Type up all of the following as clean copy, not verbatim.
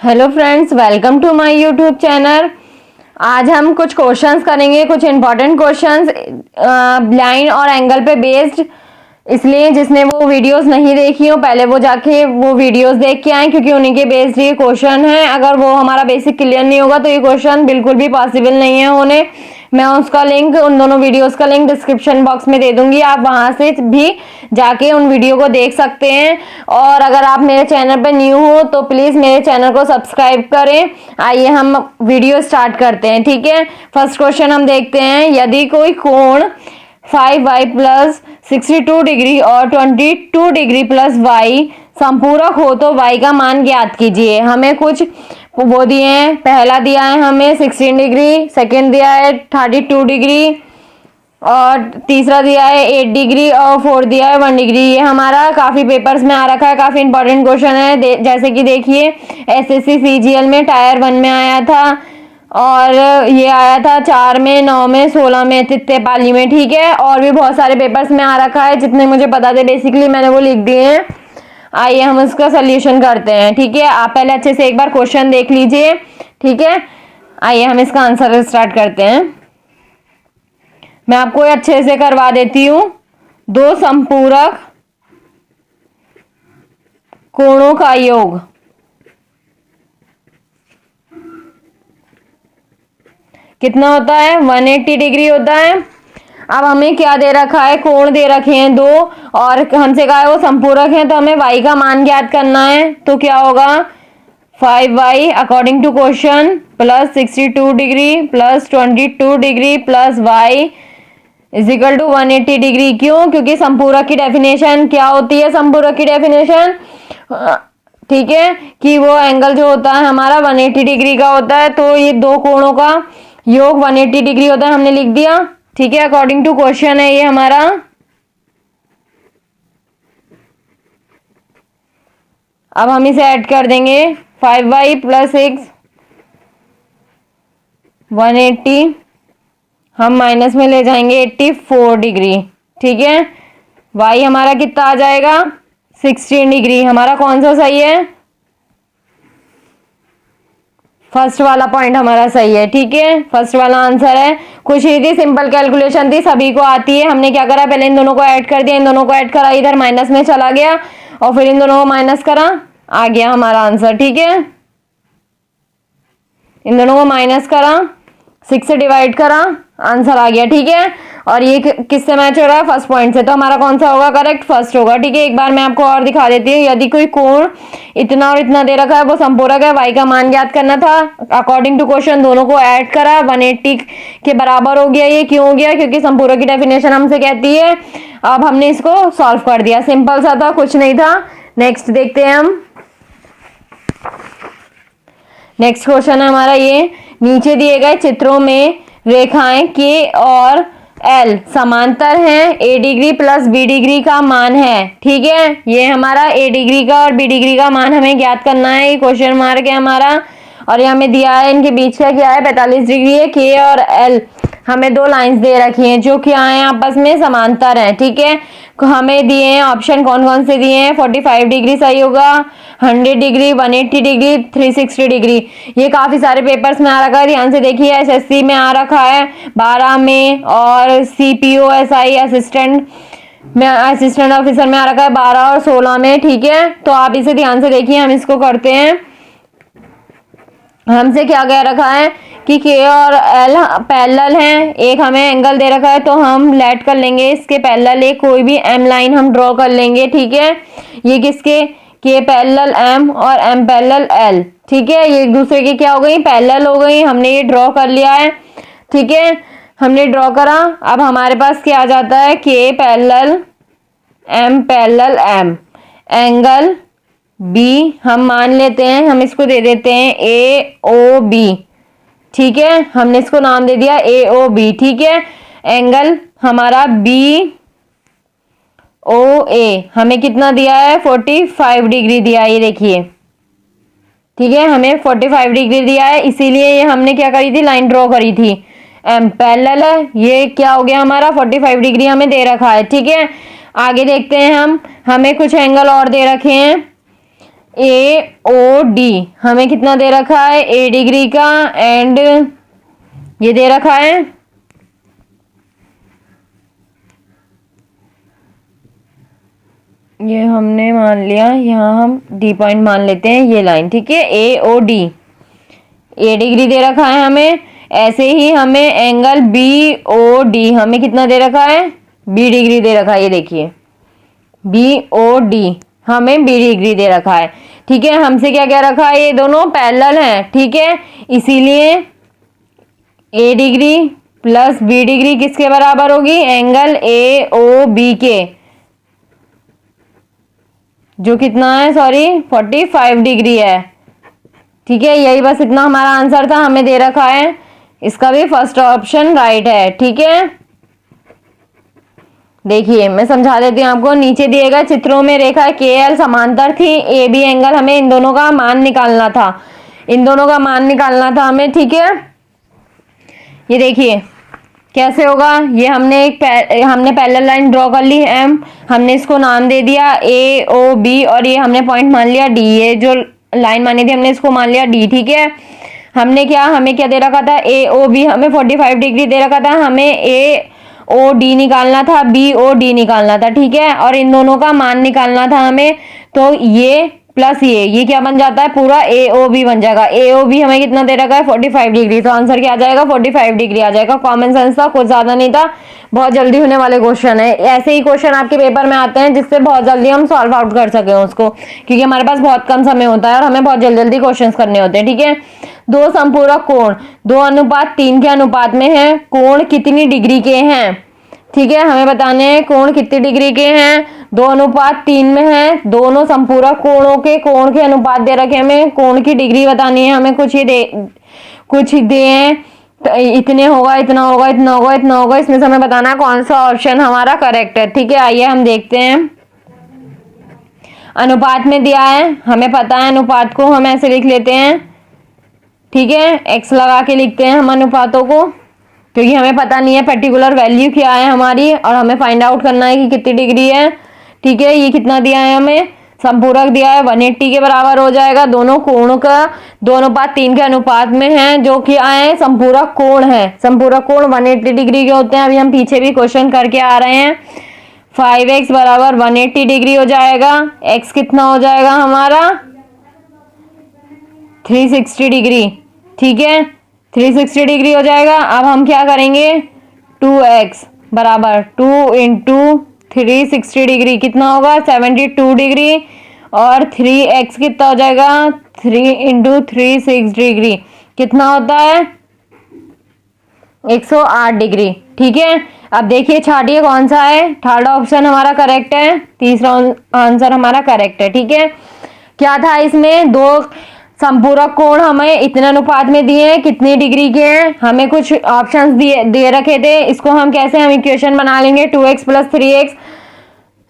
Hello friends, welcome to my YouTube channel. आज हम कुछ क्वेश्चंस करेंगे, कुछ इंपॉर्टेंट क्वेश्चंस लाइन और एंगल पे बेस्ड। इसलिए जिसने वो वीडियोस नहीं देखी हो पहले वो जाके वो वीडियोस देख के आए, क्योंकि उन्हीं के बेस्ड ये क्वेश्चन है। अगर वो हमारा बेसिक क्लियर नहीं होगा तो ये क्वेश्चन बिल्कुल भी पॉसिबल नहीं है होने। मैं उसका लिंक, उन दोनों वीडियोस का लिंक डिस्क्रिप्शन बॉक्स में दे दूंगी, आप वहां से भी जाके उन वीडियो को देख सकते हैं। और अगर आप मेरे चैनल पर न्यू हो तो प्लीज मेरे चैनल को सब्सक्राइब करें। आइए हम वीडियो स्टार्ट करते हैं, ठीक है। फर्स्ट क्वेश्चन हम देखते हैं। यदि कोई कोण 5y प्लस 62 डिग्री और 22 डिग्री प्लस y संपूरक हो तो y का मान ज्ञात कीजिए। हमें कुछ वो दिए हैं। पहला दिया है हमें 16 डिग्री, सेकेंड दिया है 32 डिग्री और तीसरा दिया है 8 डिग्री और फोर्थ दिया है 1 डिग्री। ये हमारा काफी पेपर्स में आ रखा है, काफी इंपॉर्टेंट क्वेश्चन है। जैसे कि देखिए एसएससी सीजीएल में टायर 1 में आया था और ये आया था 4 में, 9 में, 16 में, तित्ते पाली में, ठीक है। और भी बहुत सारे पेपर्स में आ रखा है, जितने मुझे पता थे बेसिकली मैंने वो लिख दिए हैं। आइए हम इसका सोल्यूशन करते हैं, ठीक है। आप पहले अच्छे से एक बार क्वेश्चन देख लीजिए, ठीक है। आइए हम इसका आंसर स्टार्ट करते हैं। मैं आपको अच्छे से करवा देती हूं। दो संपूरक कोणों का योग कितना होता है? 180 डिग्री होता है। अब हमें क्या दे रखा है? कोण दे रखे हैं दो और हमसे कहा है वो संपूरक है, तो हमें y का मान ज्ञात करना है। तो क्या होगा? 5y according to question plus 62 degree plus 22 degree plus y is equal to 180 degree. क्यों? क्योंकि संपूरक की डेफिनेशन क्या होती है? संपूरक की डेफिनेशन, ठीक है, कि वो एंगल जो होता है हमारा 180 डिग्री का होता है। तो ये दो कोणों का योग 180 डिग्री होता है, हमने लिख दिया, ठीक है। अकॉर्डिंग टू क्वेश्चन है ये हमारा। अब हम इसे ऐड कर देंगे 5y प्लस 6 180, हम माइनस में ले जाएंगे 84 डिग्री, ठीक है। y हमारा कितना आ जाएगा? 16 डिग्री। हमारा कौन सा सही है? फर्स्ट वाला पॉइंट हमारा सही है, ठीक है। फर्स्ट वाला आंसर है। कुछ ही थी, सिंपल कैलकुलेशन थी, सभी को आती है। हमने क्या करा? पहले इन दोनों को ऐड कर दिया, इन दोनों को ऐड करा, इधर माइनस में चला गया और फिर इन दोनों को माइनस करा, आ गया हमारा आंसर, ठीक है। इन दोनों को माइनस करा, 6 से डिवाइड करा, आंसर आ गया, ठीक है। और ये किससे मैच हो रहा है? फर्स्ट पॉइंट से। तो हमारा कौन सा होगा? करेक्ट, फर्स्ट होगा, ठीक है। एक बार मैं आपको और दिखा देती हूँ। यदि कोई कोण इतना और इतना दे रखा है, वो संपूरक है, y का मान ज्ञात करना था। अकॉर्डिंग टू क्वेश्चन दोनों को ऐड करा, 180 के बराबर हो गया। ये क्यों हो गया? क्योंकि संपूरक की डेफिनेशन हमसे कहती है। अब हमने इसको सॉल्व कर दिया, सिंपल सा था, कुछ नहीं था। नेक्स्ट देखते हैं हम। नेक्स्ट क्वेश्चन है हमारा ये। नीचे दिए गए चित्रों में रेखाएं K और L समांतर हैं, A degree plus B degree का मान है, ठीक है। ये हमारा A डिग्री का और B डिग्री का मान हमें ज्ञात करना है। ये क्वेश्चन मार्क है हमारा और ये हमें दिया है। इनके बीच का क्या है? 45 डिग्री है। K और L हमें दो लाइंस दे रखी हैं जो क्या है? आपस में समांतर हैं, ठीक है। हमें दिए हैं ऑप्शन, कौन कौन से दिए हैं? 45 डिग्री सही होगा, 100 डिग्री, 180 डिग्री, 360 डिग्री। ये काफी सारे पेपर्स में आ रखा है, ध्यान से देखिए। एसएससी में आ रखा है 12 में और सीपीओएसआई असिस्टेंट में, असिस्टेंट ऑफिसर में आ रखा है 12 और 16 में, ठीक है। तो आप इसे ध्यान से देखिए। हम इसको करते हैं। हमसे क्या कह रखा है कि K और L पैरेलल हैं। एक हमें एंगल दे रखा है तो हम लेट कर लेंगे इसके पैरेलल एक कोई भी M लाइन हम ड्रॉ कर लेंगे, ठीक है। ये किसके? K पैरेलल M और M पैरेलल L, ठीक है। ये एक दूसरे की क्या हो गई? पैरेलल हो गई। हमने ये ड्रॉ कर लिया है, ठीक है। हमने ड्रॉ करा। अब हमारे पास क्या आ जाता है? K parallel M parallel M, angle B हम मान लेते हैं, हम इसको दे देते हैं AOB, ठीक है। हमने इसको नाम दे दिया AOB, ठीक है। एंगल हमारा BOA हमें कितना दिया है? 45 डिग्री दिया है, ये देखिए, ठीक है। हमें 45 डिग्री दिया है, इसीलिए ये हमने क्या करी थी? लाइन ड्रॉ करी थी। M पैरेलल है, ये क्या हो गया हमारा? 45 डिग्री हमें दे रखा है, ठीक है। आगे देखते हैं हम। हमें कुछ एंगल और दे रखे हैं। ए ओ डी हमें कितना दे रखा है, ए डिग्री का, एंड ये दे रखा है ये हमने मान लिया, यहाँ हम डी पॉइंट मान लेते हैं ये लाइन, ठीक है, ए ओ डी, ए डिग्री दे रखा है हमें। ऐसे ही हमें एंगल बी ओ डी हमें कितना दे रखा है, बी डिग्री दे रखा है, ये देखिए बी ओ डी हमें बी डिग्री दे रखा है, ठीक है। हमसे क्या क्या रखा है, ये दोनों पैरेलल हैं, ठीक है, इसीलिए ए डिग्री प्लस बी डिग्री किसके बराबर होगी, एंगल ए ओ बी के, जो कितना है, सॉरी 45 डिग्री है, ठीक है। यही बस इतना हमारा आंसर था, हमें दे रखा है, इसका भी फर्स्ट ऑप्शन राइट है, ठीक है। देखिए मैं समझा देती हूँ आपको, नीचे दिए गए चित्रों में रेखा के एल समांतर थी ए बी एंगल, हमें इन दोनों का मान निकालना था, इन दोनों का मान निकालना था हमें, ठीक है। ये देखिए कैसे होगा, ये हमने पैरेलल लाइन ड्रॉ कर ली एम, हमने इसको नाम दे दिया ए ओ बी, और ये हमने पॉइंट मान लिया डी, ये जो लाइन मानी थी हमने इसको मान लिया डी, ठीक है। हमें क्या दे रखा था, ए ओ बी हमें 45 डिग्री दे रखा था, हमें ए ओ डी निकालना था, बी ओ डी निकालना था, ठीक है, और इन दोनों का मान निकालना था हमें। तो ये प्लस ये क्या बन जाता है, पूरा ए ओ बी बन जाएगा। ए ओ बी हमें कितना दे रखा है, 45 डिग्री, तो आंसर क्या आ जाएगा, 45 डिग्री आ जाएगा। कॉमन सेंस था, कुछ ज्यादा नहीं था, बहुत जल्दी होने वाले क्वेश्चन है। ऐसे ही क्वेश्चन आपके पेपर में आते हैं जिससे बहुत जल्दी हम सॉल्व आउट कर सके उसको, क्योंकि हमारे पास बहुत कम समय होता है और हमें बहुत जल्दी जल्दी क्वेश्चन करने होते हैं, ठीक है। दो संपूरक कोण 2:3 के अनुपात में है, कोण कितनी डिग्री के हैं, ठीक है, हमें बताने हैं कोण कितनी डिग्री के हैं, 2:3 में है, दोनों संपूरक कोणों के कोण के अनुपात दे रखे, हमें कोण की डिग्री बतानी है, हमें कुछ ही दे हैं, तो इतने होगा, इतना होगा, इतना होगा, इतना होगा, इसमें से हमें बताना है कौन सा ऑप्शन हमारा करेक्ट है, ठीक है। आइए हम देखते हैं, अनुपात में दिया है, हमें पता है अनुपात को हम ऐसे लिख लेते हैं, ठीक है, एक्स लगा के लिखते हैं हम अनुपातों को, क्योंकि हमें पता नहीं है पर्टिकुलर वैल्यू क्या है हमारी, और हमें फाइंड आउट करना है कि कितनी डिग्री है, ठीक है। ये कितना दिया है, हमें संपूरक दिया है 180 के बराबर हो जाएगा, दोनों कोणों का 2:3 के अनुपात में है, जो कि आए संपूरक कोण है, संपूरक कोण 180 डिग्री के होते हैं। अभी हम पीछे भी क्वेश्चन करके आ रहे हैं, 5x बराबर 180 डिग्री हो जाएगा, x कितना हो जाएगा हमारा 360 डिग्री, ठीक है, 360 डिग्री हो जाएगा। अब हम क्या करेंगे, 2x बराबर 2 इंटू 360 डिग्री कितना होगा 72 डिग्री, और 3x कितना हो जाएगा 3 इंटू 360 डिग्री कितना होता है 108 डिग्री, ठीक है। अब देखिए छाटिए कौन सा है, थर्ड ऑप्शन हमारा करेक्ट है, तीसरा आंसर हमारा करेक्ट है, ठीक है। क्या था इसमें, दो संपूरक कोण हमें इतने अनुपात में दिए हैं, कितनी डिग्री के हैं, हमें कुछ ऑप्शंस दे रखे थे, इसको हम कैसे हम इक्वेशन बना लेंगे, 2x plus 3x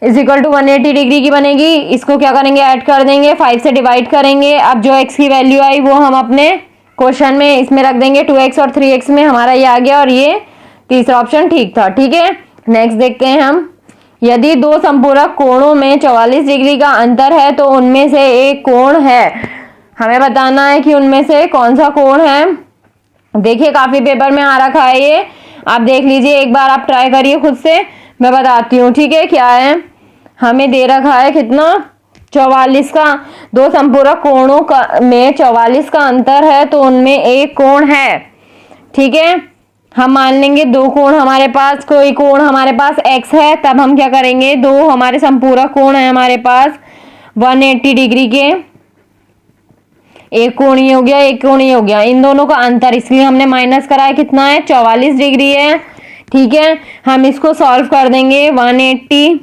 is equal to 180 degree की बनेगी। इसको क्या करेंगे, ऐड कर देंगे, 5 से डिवाइड करेंगे। अब जो x की वैल्यू आई वो हम अपने क्वेश्चन में इसमें रख देंगे, 2x और 3x में हमारा ये आ गया, और ये तीसरा ऑप्शन ठीक था, ठीक है। नेक्स्ट देखते हैं हम, यदि दो संपूरक कोणों में 44 डिग्री का अंतर है तो उनमें से एक कोण है, हमें बताना है कि उनमें से कौन सा कोण है। देखिए काफी पेपर में आ रखा है ये, आप देख लीजिए एक बार, आप ट्राई करिए खुद से, मैं बताती हूँ, ठीक है। क्या है, हमें दे रखा है कितना 44 का, दो संपूरक कोणों का में 44 का अंतर है तो उनमें एक कोण है, ठीक है। हम मान लेंगे दो कोण हमारे पास, कोई कोण हमारे पास x है, तब हम क्या करेंगे, दो हमारे संपूरक कोण है हमारे पास 180 डिग्री के, एक कोण ही हो गया, एक कोण ही हो गया, इन दोनों का अंतर इसलिए हमने माइनस करा है, कितना है 44 डिग्री है, ठीक है। हम इसको सॉल्व कर देंगे, 180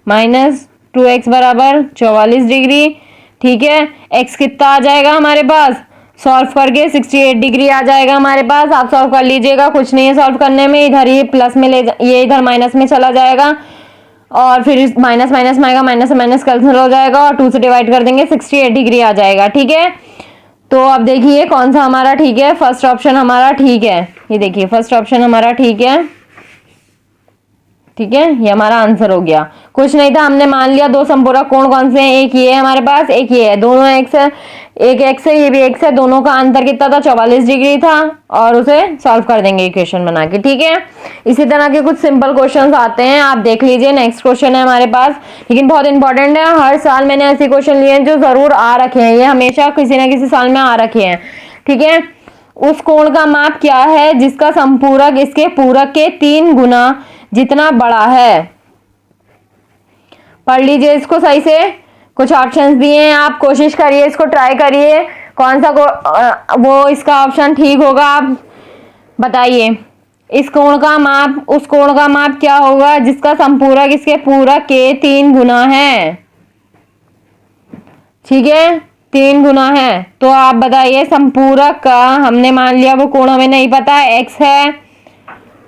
माइनस 2x बराबर 44 डिग्री, ठीक है। x कितना आ जाएगा हमारे पास, सॉल्व करके 68 डिग्री आ जाएगा हमारे पास, आप सॉल्व कर लीजिएगा, कुछ नहीं है सॉल्व करने में, इधर ये प्लस में ये इधर माइनस में चला जाएगा, और फिर माइनस माइनस में आएगा, माइनस से माइनस कैंसिल हो जाएगा, और 2 से डिवाइड कर देंगे, 68 डिग्री आ जाएगा, ठीक है। तो अब देखिए कौन सा हमारा ठीक है, फर्स्ट ऑप्शन हमारा ठीक है, ये देखिए फर्स्ट ऑप्शन हमारा ठीक है, ठीक है, ये हमारा आंसर हो गया। कुछ नहीं था, हमने मान लिया दो संपूरक कोण कौन से हैं, एक ये है हमारे पास, एक ये है, दोनों एक्स है, एक एक्स है, ये भी एक्स है, दोनों का अंतर कितना था, 44 डिग्री था, और उसे सॉल्व कर देंगे इक्वेशन बना के। ठीक है, इसी तरह के कुछ सिंपल क्वेश्चंस आते हैं, आप देख लीजिए। नेक्स्ट क्वेश्चन है हमारे पास, लेकिन बहुत इंपॉर्टेंट है, हर साल मैंने ऐसे क्वेश्चन लिए हैं जो जरूर आ रखे हैं, ये हमेशा किसी ना किसी साल में आ रखे हैं। ठीक है, उस कोण का माप क्या है जिसका संपूरक इसके पूरक के 3 गुना जितना बड़ा है। पढ़ लीजिए इसको सही से, कुछ ऑप्शंस दिए हैं, आप कोशिश करिए, इसको ट्राई करिए, कौन सा वो इसका ऑप्शन ठीक होगा, आप बताइए। इस कोण का माप, उस कोण का माप क्या होगा जिसका संपूरक इसके पूरक के 3 गुना है। ठीक है, 3 गुना है, तो आप बताइए संपूरक का, हमने मान लिया वो कोण हमें नहीं पता है, एक्स है,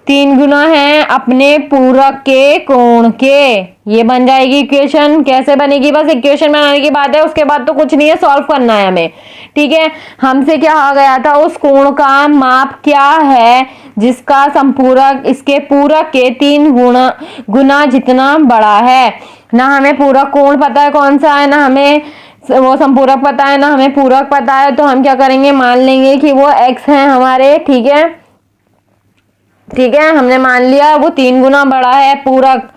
3 गुना है अपने पूरक के कोण के, ये बन जाएगी इक्वेशन। कैसे बनेगी, बस इक्वेशन बनाने की बात है, उसके बाद तो कुछ नहीं है, सॉल्व करना है हमें। ठीक है, हमसे क्या कहा गया था, उस कोण का माप क्या है जिसका संपूरक इसके पूरक के 3 गुना जितना बड़ा है। ना हमें पूरक कोण पता है कौन सा है, ना हमें वो संपूरक पता है, ना हमें पूरक पता है, तो हम क्या करेंगे, मान लेंगे कि वो एक्स है हमारे। ठीक है, ठीक है, हमने मान लिया वो 3 गुना बड़ा है पूरक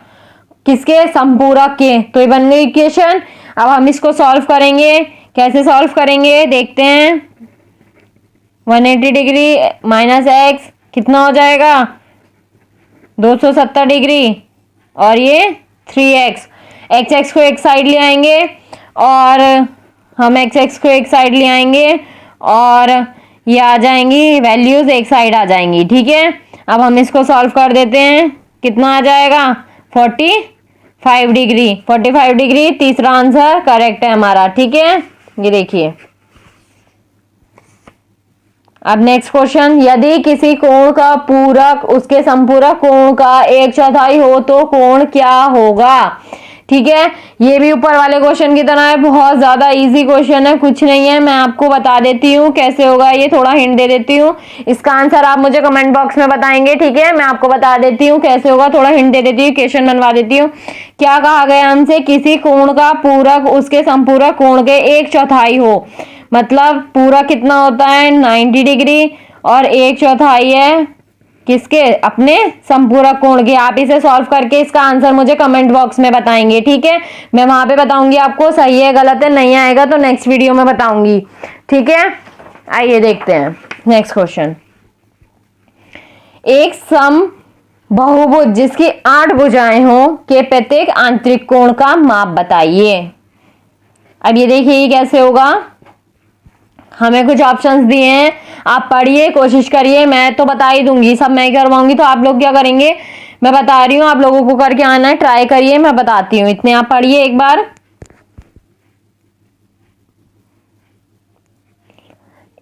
किसके, संपूरक के, तो ये बन गई इक्वेशन। अब हम इसको सॉल्व करेंगे, कैसे सॉल्व करेंगे देखते हैं। 180 डिग्री माइनस एक्स कितना हो जाएगा, 270 डिग्री, और ये 3x, एक्स को एक साइड ले आएंगे, और हम एक्स को एक साइड ले आएंगे, और ये आ जाएंगी वैल्यूज एक साइड आ जाएंगी। ठीक है, अब हम इसको सॉल्व कर देते हैं, कितना आ जाएगा, 45 डिग्री, 45 डिग्री, तीसरा आंसर करेक्ट है हमारा। ठीक है, ये देखिए। अब नेक्स्ट क्वेश्चन, यदि किसी कोण का पूरक उसके संपूरक कोण का 1/4 हो तो कोण क्या होगा। ठीक है, ये भी ऊपर वाले क्वेश्चन की तरह है, बहुत ज्यादा इजी क्वेश्चन है, कुछ नहीं है, मैं आपको बता देती हूँ कैसे होगा, ये थोड़ा हिंट दे देती हूँ, इसका आंसर आप मुझे कमेंट बॉक्स में बताएंगे। ठीक है, मैं आपको बता देती हूँ कैसे होगा, थोड़ा हिंट दे देती हूँ, क्वेश्चन बनवा देती हूँ। क्या कहा गया हमसे, किसी कोण का पूरक उसके संपूरक कोण के 1/4 हो, मतलब पूरक कितना होता है 90 डिग्री, और 1/4 है किसके, अपने संपूरक कोण के। आप इसे सॉल्व करके इसका आंसर मुझे कमेंट बॉक्स में बताएंगे। ठीक है, मैं वहां पे बताऊंगी आपको सही है गलत है, नहीं आएगा तो नेक्स्ट वीडियो में बताऊंगी। ठीक है, आइए देखते हैं नेक्स्ट क्वेश्चन। एक सम बहुभुज जिसकी 8 भुजाएं हो के प्रत्येक आंतरिक कोण का माप बताइए। अब ये देखिए ये कैसे होगा, हमें कुछ ऑप्शंस दिए हैं, आप पढ़िए, कोशिश करिए, मैं तो बता ही दूंगी, सब मैं करवाऊंगी, तो आप लोग क्या करेंगे, मैं बता रही हूँ, आप लोगों को करके आना है, ट्राई करिए, मैं बताती हूँ, इतने आप पढ़िए एक बार।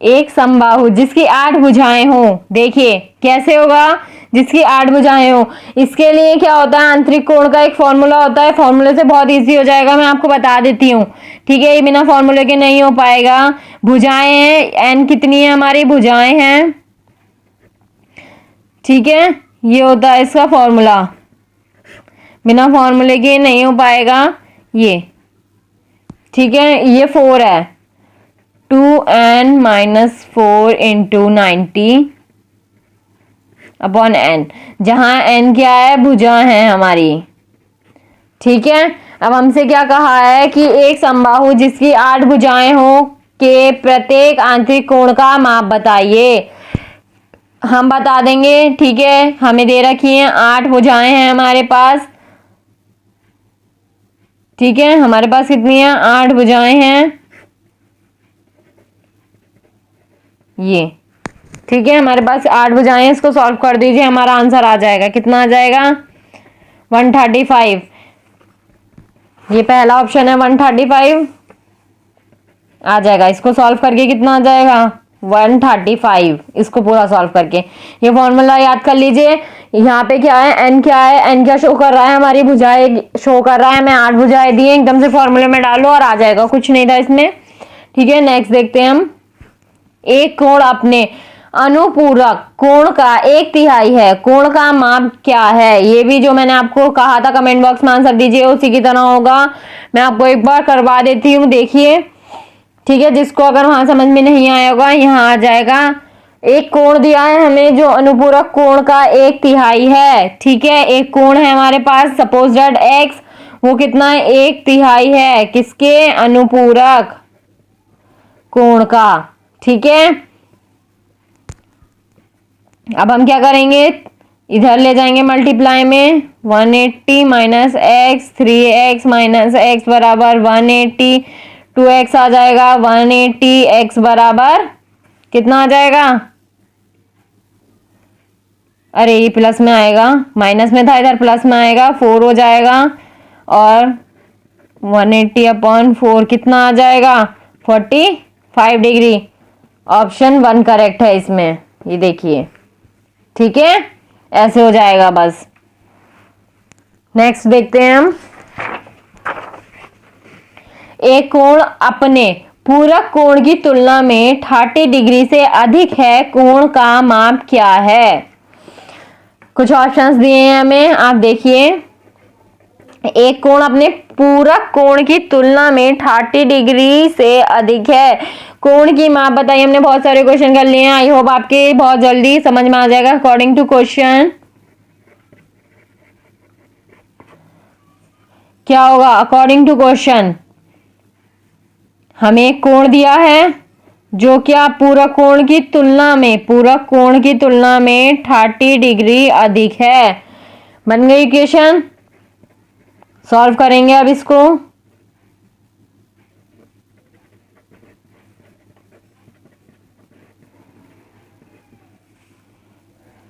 एक समबाहु जिसकी 8 भुजाएं हो, देखिए कैसे होगा, जिसकी 8 भुजाएं हो, इसके लिए क्या होता है, आंतरिक कोण का एक फॉर्मूला होता है, फॉर्मूले से बहुत इजी हो जाएगा, मैं आपको बता देती हूँ। ठीक है, ये बिना फॉर्मूले के नहीं हो पाएगा। भुजाएं हैं, एन कितनी है हमारी भुजाएं हैं। ठीक है, ये होता है इसका फॉर्मूला, बिना फॉर्मूले के नहीं हो पाएगा ये। ठीक है, ये 4 है, 2n-4 इंटू 90 अपॉन n, जहां n क्या है, भुजा है हमारी। ठीक है, अब हमसे क्या कहा है कि एक समबाहु जिसकी 8 भुजाएं हो के प्रत्येक आंतरिक कोण का माप बताइए। हम बता देंगे। ठीक है, हमें दे रखी हैं 8 भुजाएं हैं हमारे पास। ठीक है, हमारे पास कितनी है, 8 भुजाएं हैं ये। ठीक है, हमारे पास 8 भुजाएं हैं, इसको सॉल्व कर दीजिए, हमारा आंसर आ जाएगा, कितना आ जाएगा, 135। ये पहला ऑप्शन है, 135 आ जाएगा, इसको सॉल्व करके कितना आ जाएगा, 135, इसको पूरा सॉल्व करके। ये फॉर्मूला याद कर लीजिए, यहाँ पे क्या है, एन क्या है, एन क्या शो कर रहा है, हमारी भुजाएं शो कर रहा है, मैं 8 भुजाएं दी, एकदम से फॉर्मूले में डालो और आ जाएगा, कुछ नहीं था इसमें। ठीक है, नेक्स्ट देखते हैं हम। एक कोण अपने अनुपूरक कोण का 1/3 है। कोण का माप क्या है? ये भी जो मैंने आपको कहा था कमेंट बॉक्स में आंसर दीजिए, उसी की तरह होगा। मैं आपको एक बार करवा देती हूँ, देखिए। ठीक है, जिसको अगर वहां समझ में नहीं आया होगा यहाँ आ जाएगा। एक कोण दिया है हमें जो अनुपूरक कोण का 1/3 है। ठीक है, एक कोण है हमारे पास, सपोज दैट एक्स, वो कितना है? 1/3 है किसके? अनुपूरक कोण का। ठीक है, अब हम क्या करेंगे, इधर ले जाएंगे मल्टीप्लाई में। 180 minus x, 3x minus x बराबर 180, 2x आ जाएगा 180, x बराबर कितना आ जाएगा? अरे ये प्लस में आएगा, माइनस में था, इधर प्लस में आएगा, 4 हो जाएगा। और 180 अपॉन 4 कितना आ जाएगा? 45 डिग्री। ऑप्शन 1 करेक्ट है इसमें, ये देखिए। ठीक है, ऐसे हो जाएगा बस। नेक्स्ट देखते हैं हम। एक कोण अपने पूरक कोण की तुलना में 30 डिग्री से अधिक है, कोण का माप क्या है? कुछ ऑप्शंस दिए हैं हमें, आप देखिए। एक कोण अपने पूरक कोण की तुलना में 30 डिग्री से अधिक है, कोण की माप बताइए। हमने बहुत सारे क्वेश्चन कर लिए हैं, आई होप आपके बहुत जल्दी समझ में आ जाएगा। अकॉर्डिंग टू क्वेश्चन क्या होगा? अकॉर्डिंग टू क्वेश्चन हमें कोण दिया है जो क्या पूरक कोण की तुलना में, पूरक कोण की तुलना में 30 डिग्री अधिक है। बन गई इक्वेशन, सॉल्व करेंगे अब इसको।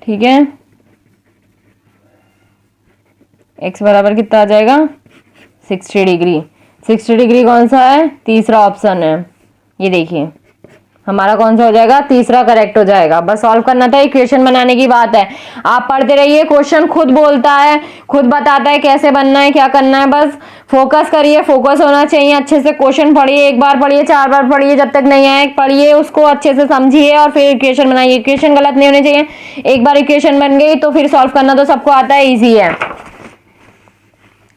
ठीक है, x बराबर कितना आ जाएगा? 60 डिग्री। 60 डिग्री कौन सा है? तीसरा ऑप्शन है। ये देखिए हमारा कौन सा हो जाएगा? तीसरा करेक्ट हो जाएगा। बस सॉल्व करना था, इक्वेशन बनाने की बात है। आप पढ़ते रहिए, क्वेश्चन खुद बोलता है, खुद बताता है कैसे बनना है, क्या करना है। बस फोकस करिए, फोकस होना चाहिए। अच्छे से क्वेश्चन पढ़िए, एक बार पढ़िए, 4 बार पढ़िए, जब तक नहीं आए पढ़िए उसको, अच्छे से समझिए और फिर इक्वेशन बनाइए। इक्वेशन गलत नहीं होने चाहिए। एक बार इक्वेशन बन गई तो फिर सॉल्व करना तो सबको आता है, ईजी है।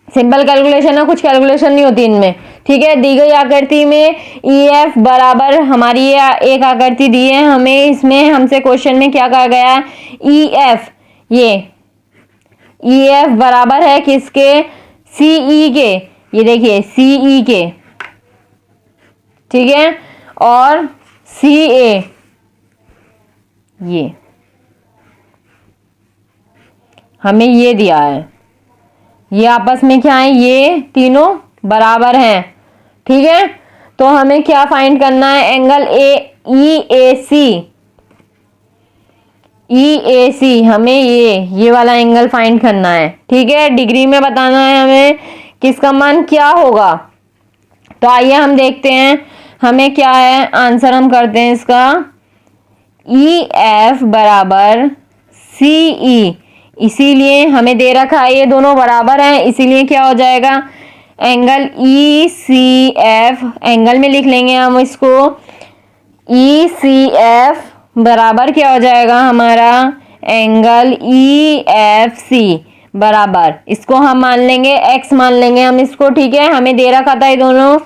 सिंपल कैलकुलेशन है, कुछ कैलकुलेशन नहीं होती इनमें। ठीक है, दी गई आकृति में EF बराबर, हमारी ये एक आकृति दी है हमें, इसमें हमसे क्वेश्चन में क्या कहा गया है? EF, ये EF बराबर है किसके? CE के। ये देखिए CE के। ठीक है, और CA, ये हमें ये दिया है। ये आपस में क्या है? ये तीनों बराबर हैं। ठीक है, तो हमें क्या फाइंड करना है? एंगल EAC, हमें ये वाला एंगल फाइंड करना है। ठीक है, डिग्री में बताना है हमें किसका मान क्या होगा। तो आइए हम देखते हैं हमें क्या है आंसर। हम करते हैं इसका। EF बराबर CE, इसीलिए हमें दे रखा है ये दोनों बराबर हैं, इसीलिए क्या हो जाएगा? एंगल ECF, एंगल में लिख लेंगे हम इसको। ECF बराबर क्या हो जाएगा हमारा? एंगल EFC बराबर, इसको हम मान लेंगे x मान लेंगे हम इसको। ठीक है, हमें दे रखा था ये दोनों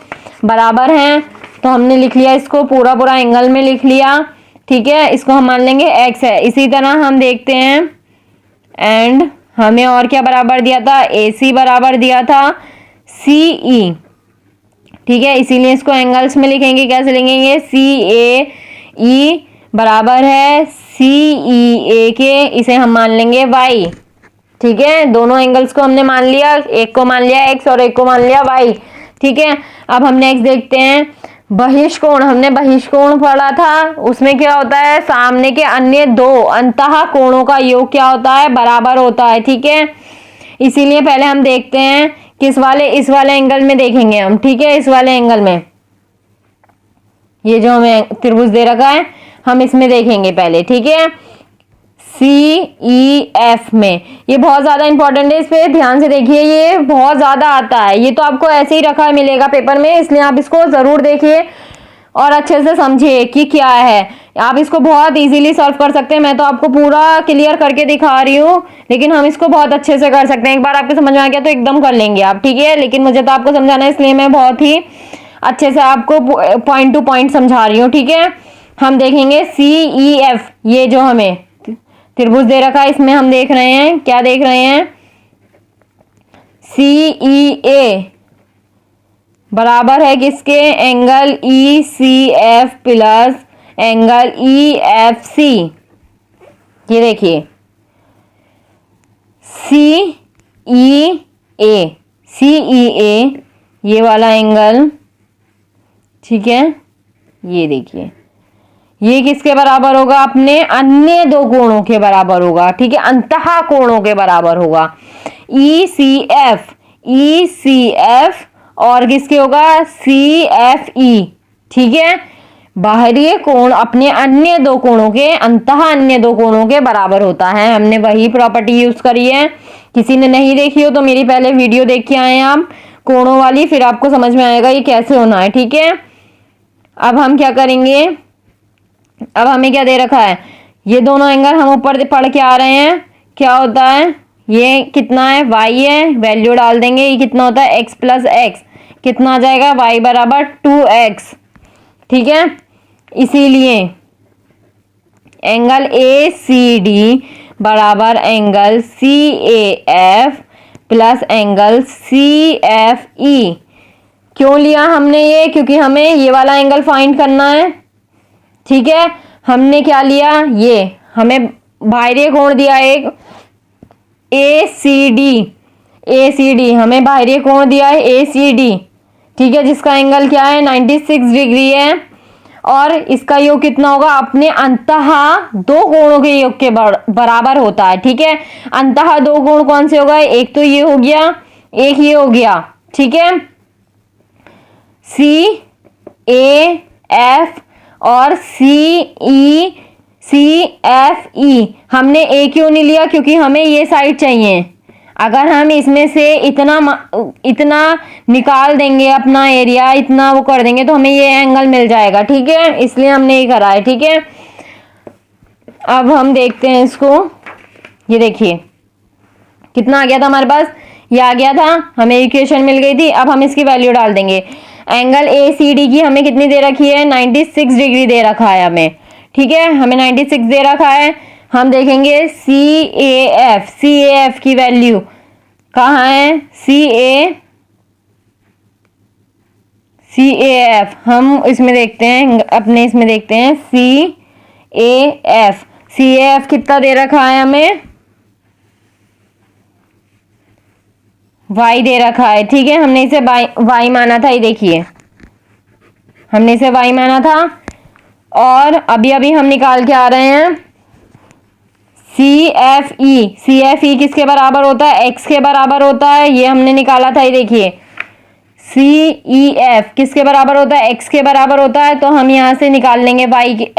बराबर हैं, तो हमने लिख लिया इसको, पूरा पूरा एंगल में लिख लिया। ठीक है, इसको हम मान लेंगे x है। इसी तरह हम देखते हैं, एंड हमें और क्या बराबर दिया था? AC बराबर दिया था CE। ठीक है, इसीलिए इसको एंगल्स में लिखेंगे। कैसे लिखेंगे? CAE बराबर है CEA के, इसे हम मान लेंगे y। ठीक है, दोनों एंगल्स को हमने मान लिया, एक को मान लिया x और एक को मान लिया y। ठीक है, अब हम नेक्स्ट देखते हैं बहिष्कोण। हमने बहिष्कोण पढ़ा था, उसमें क्या होता है? सामने के अन्य दो अंतः कोणों का योग क्या होता है? बराबर होता है। ठीक है, इसीलिए पहले हम देखते हैं किस वाले, इस वाले एंगल में देखेंगे हम। ठीक है, इस वाले एंगल में, ये जो हमें त्रिभुज दे रखा है हम इसमें देखेंगे पहले। ठीक है, CEF में, ये बहुत ज्यादा इंपॉर्टेंट है, इस पे ध्यान से देखिए, ये बहुत ज्यादा आता है। ये तो आपको ऐसे ही रखा मिलेगा पेपर में, इसलिए आप इसको जरूर देखिए, और अच्छे से समझिए कि क्या है। आप इसको बहुत इजीली सॉल्व कर सकते हैं। मैं तो आपको पूरा क्लियर करके दिखा रही हूँ, लेकिन हम इसको बहुत अच्छे से कर सकते हैं। एक बार आपको समझ में आ गया तो एकदम कर लेंगे आप, ठीक है। लेकिन मुझे तो आपको समझाना है, इसलिए मैं बहुत ही अच्छे से आपको पॉइंट टू पॉइंट समझा रही हूँ, ठीक है। हम देखेंगे CEF, ये जो हमें त्रिभुज दे रखा है, इसमें हम देख रहे हैं, क्या देख रहे हैं, CEA बराबर है किसके, angle ECF plus angle EFC। ये देखिए CEA ये वाला एंगल, ठीक है। ये देखिए ये किसके बराबर होगा, अपने अन्य दो कोणों के बराबर होगा, ठीक है, अंतः कोणों के बराबर होगा। ECF और किसके होगा, CFE, ठीक है। बाहरी कोण अपने अन्य दो कोणों के, अंतः अन्य दो कोणों के बराबर होता है। हमने वही प्रॉपर्टी यूज करी है। किसी ने नहीं देखी हो तो मेरी पहले वीडियो देख के आए आप कोणों वाली, फिर आपको समझ में आएगा ये कैसे होना है, ठीक है। अब हम क्या करेंगे, अब हमें क्या दे रखा है, ये दोनों एंगल हम ऊपर पढ़ के आ रहे हैं, क्या होता है, ये कितना है, y है, वैल्यू डाल देंगे, ये कितना होता है, x प्लस एक्स, कितना आ जाएगा, y बराबर 2x, ठीक है। इसीलिए एंगल ACD बराबर angle CAF plus angle CFE। क्यों लिया हमने ये, क्योंकि हमें ये वाला एंगल फाइंड करना है, ठीक है। हमने क्या लिया, ये हमें बाहरी कोण दिया एक ACD, हमें बाहरी कोण दिया है ACD, ठीक है, जिसका एंगल क्या है, 96 डिग्री है। और इसका योग कितना होगा, अपने अंतः दो कोणों के योग के बराबर होता है, ठीक है। अंतः दो कोण कौन से होगा, एक तो ये हो गया, एक ये हो गया, ठीक है। CAF और CFE हमने ए क्यों नहीं लिया, क्योंकि हमें ये साइड चाहिए। अगर हम इसमें से इतना निकाल देंगे अपना एरिया, इतना वो कर देंगे तो हमें ये एंगल मिल जाएगा, ठीक है, इसलिए हमने ये करा है, ठीक है। अब हम देखते हैं इसको, ये देखिए कितना आ गया था हमारे पास, ये आ गया था, हमें इक्वेशन मिल गई थी। अब हम इसकी वैल्यू डाल देंगे। एंगल ACD की हमें कितनी दे रखी है, 96 डिग्री दे रखा है हमें, ठीक है, हमें 96 दे रखा है। हम देखेंगे CAF की वैल्यू कहाँ है, CAF हम इसमें देखते हैं, अपने इसमें देखते हैं, CAF कितना दे रखा है हमें, y दे रखा है, ठीक है। हमने इसे y माना था, ये देखिए हमने इसे y माना था। और अभी हम निकाल के आ रहे हैं CFE किसके बराबर होता है, x के बराबर होता है, ये हमने निकाला था, ये देखिए CEF किसके बराबर होता है, x के बराबर होता है। तो हम यहाँ से निकाल लेंगे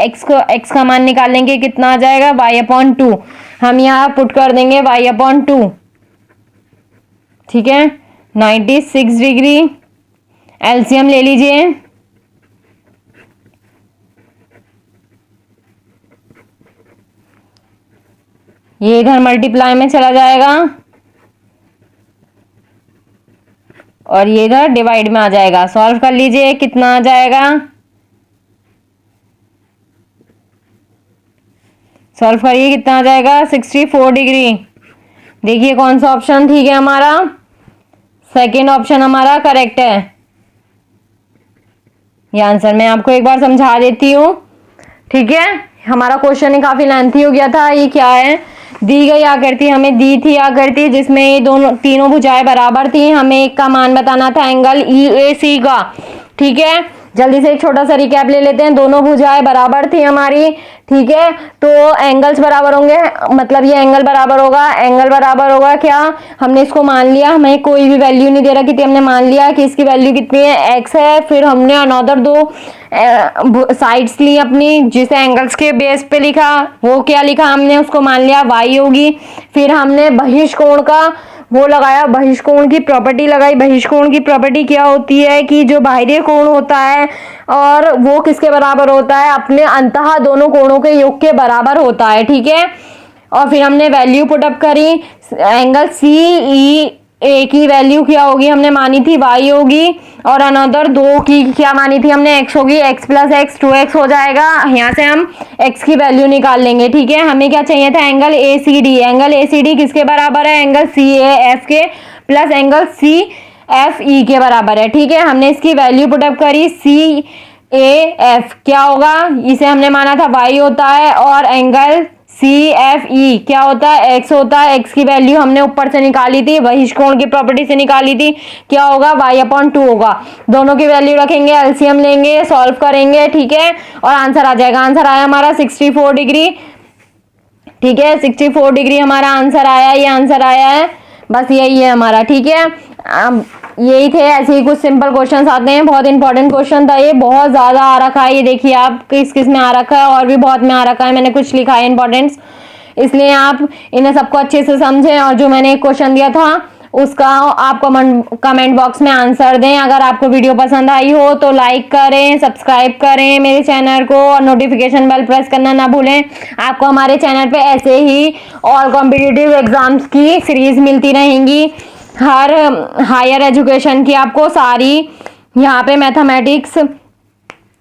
x का मान निकाल लेंगे, कितना आ जाएगा, y/2। हम यहाँ पुट कर देंगे y/2, ठीक है। 96 डिग्री, एलसीएम ले लीजिए, ये इधर मल्टीप्लाई में चला जाएगा और ये इधर डिवाइड में आ जाएगा। सॉल्व कर लीजिए, कितना आ जाएगा, सॉल्व करिए, कितना आ जाएगा, 64 डिग्री। देखिए कौन सा ऑप्शन ठीक है हमारा, सेकेंड ऑप्शन हमारा करेक्ट है। ये आंसर मैं आपको एक बार समझा देती हूँ, ठीक है। हमारा क्वेश्चन काफी लेंथी हो गया था। ये क्या है, दी गई आकृति हमें दी थी आकृति जिसमें ये तीनों भुजाएं बराबर थी। हमें एक का मान बताना था एंगल EAC का, ठीक है। जल्दी से एक छोटा सा रिकैप ले लेते हैं। दोनों भुजाएं बराबर थी हमारी, ठीक है, तो एंगल्स बराबर होंगे, मतलब ये एंगल बराबर होगा, एंगल बराबर होगा क्या, हमने इसको मान लिया, हमें कोई भी वैल्यू नहीं दे रखी थी, हमने मान लिया कि इसकी वैल्यू कितनी है, x है। फिर हमने अनदर दो साइड्स ली अपनी, जिसे एंगल्स के बेस पे लिखा, वो क्या लिखा हमने, उसको मान लिया y होगी। फिर हमने बहिष्कोण का वो लगाया, बहिष्कोण की प्रॉपर्टी लगाई। बहिष्कोण की प्रॉपर्टी क्या होती है कि जो बाह्य कोण होता है और वो किसके बराबर होता है, अपने अंतः दोनों कोणों के योग के बराबर होता है, ठीक है। और फिर हमने वैल्यू पुटअप करी, एंगल सी ई ए की वैल्यू क्या होगी, हमने मानी थी y होगी, और अनदर दो की क्या मानी थी हमने, x होगी, x प्लस एक्स 2x हो जाएगा। यहाँ से हम x की वैल्यू निकाल लेंगे, ठीक है। हमें क्या चाहिए था, एंगल ACD। एंगल ACD किसके बराबर है, एंगल CAF के प्लस एंगल CFE के बराबर है, ठीक है। हमने इसकी वैल्यू पुटअप करी, CAF क्या होगा, इसे हमने माना था y होता है, और एंगल CFE क्या होता है, x होता है। x की वैल्यू हमने ऊपर से निकाली थी, बहिष्कोण की प्रॉपर्टी से निकाली थी, क्या होगा, y/2 होगा। दोनों की वैल्यू रखेंगे, एलसीएम लेंगे, सॉल्व करेंगे, ठीक है, और आंसर आ जाएगा। आंसर आया हमारा 64 डिग्री, ठीक है, 64 डिग्री हमारा आंसर आया, ये आंसर आया है, बस यही है हमारा, ठीक है। यही थे, ऐसे ही कुछ सिंपल क्वेश्चंस आते हैं। बहुत इंपॉर्टेंट क्वेश्चन था ये, बहुत ज्यादा आ रखा है, ये देखिए आप किस किस में आ रखा है, और भी बहुत में आ रखा है, मैंने कुछ लिखा है इंपॉर्टेंस, इसलिए आप इन्हें सबको अच्छे से समझें। और जो मैंने एक क्वेश्चन दिया था उसका आप कमेंट बॉक्स में आंसर दें। अगर आपको वीडियो पसंद आई हो तो लाइक करें, सब्सक्राइब करें मेरे चैनल को, और नोटिफिकेशन बेल प्रेस करना ना भूलें। आपको हमारे चैनल पे ऐसे ही ऑल कॉम्पिटिटिव एग्जाम्स की सीरीज मिलती रहेंगी, हर हायर एजुकेशन की आपको सारी यहाँ पे मैथमेटिक्स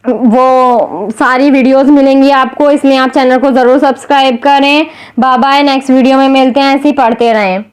वो सारी वीडियोस मिलेंगी आपको, इसलिए आप चैनल को ज़रूर सब्सक्राइब करें। बाय बाय, नेक्स्ट वीडियो में मिलते हैं, ऐसे ही पढ़ते रहें।